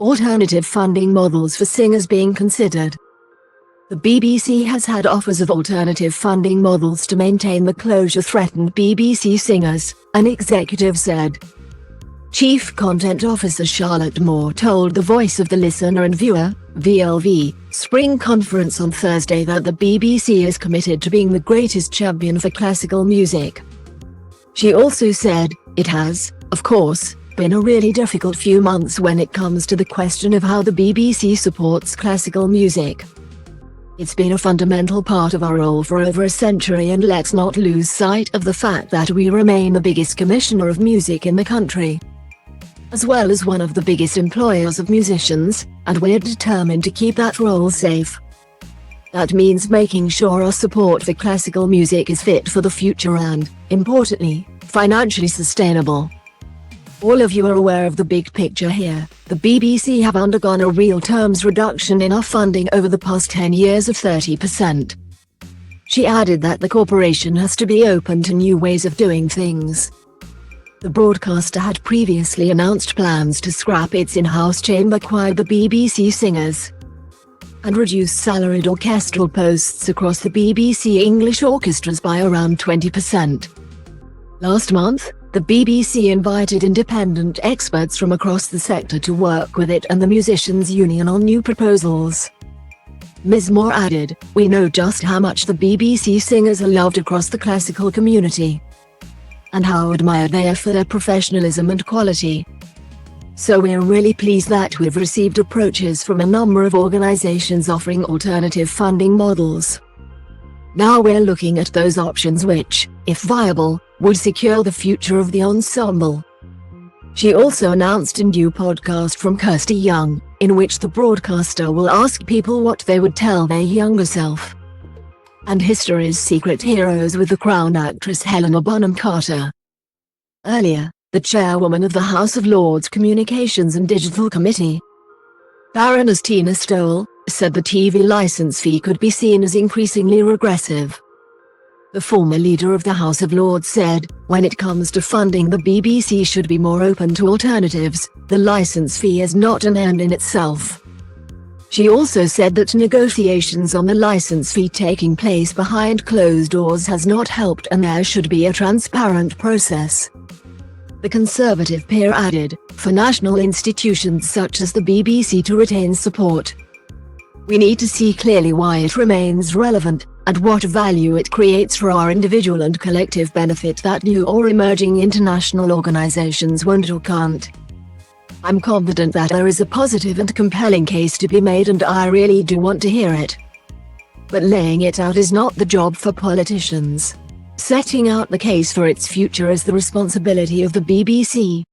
Alternative funding models for singers being considered. The BBC has had offers of alternative funding models to maintain the closure threatened BBC singers, an executive said. Chief Content Officer Charlotte Moore told The Voice of the Listener and Viewer, VLV, Spring Conference on Thursday that the BBC is committed to being the greatest champion for classical music. She also said, "It has, of course, been a really difficult few months when it comes to the question of how the BBC supports classical music. It's been a fundamental part of our role for over a century, and let's not lose sight of the fact that we remain the biggest commissioner of music in the country, as well as one of the biggest employers of musicians, and we're determined to keep that role safe. That means making sure our support for classical music is fit for the future and, importantly, financially sustainable. All of you are aware of the big picture here. The BBC have undergone a real terms reduction in our funding over the past 10 years of 30%. She added that the corporation has to be open to new ways of doing things. The broadcaster had previously announced plans to scrap its in-house chamber choir, the BBC Singers, and reduce salaried orchestral posts across the BBC English orchestras by around 20%. Last month, the BBC invited independent experts from across the sector to work with it and the Musicians' Union on new proposals. Ms. Moore added, "We know just how much the BBC singers are loved across the classical community, and how admired they are for their professionalism and quality. So we're really pleased that we've received approaches from a number of organizations offering alternative funding models. Now we're looking at those options which, if viable, would secure the future of the ensemble." She also announced a new podcast from Kirsty Young, in which the broadcaster will ask people what they would tell their younger self, and history's secret heroes with the Crown actress Helena Bonham Carter. Earlier, the chairwoman of the House of Lords Communications and Digital Committee, Baroness Tina Stowell, said the TV license fee could be seen as increasingly regressive. The former leader of the House of Lords said, "When it comes to funding, the BBC should be more open to alternatives. The license fee is not an end in itself." She also said that negotiations on the license fee taking place behind closed doors has not helped, and there should be a transparent process. The Conservative peer added, "For national institutions such as the BBC to retain support, we need to see clearly why it remains relevant, and what value it creates for our individual and collective benefit that new or emerging international organizations won't or can't. I'm confident that there is a positive and compelling case to be made, and I really do want to hear it. But laying it out is not the job for politicians. Setting out the case for its future is the responsibility of the BBC."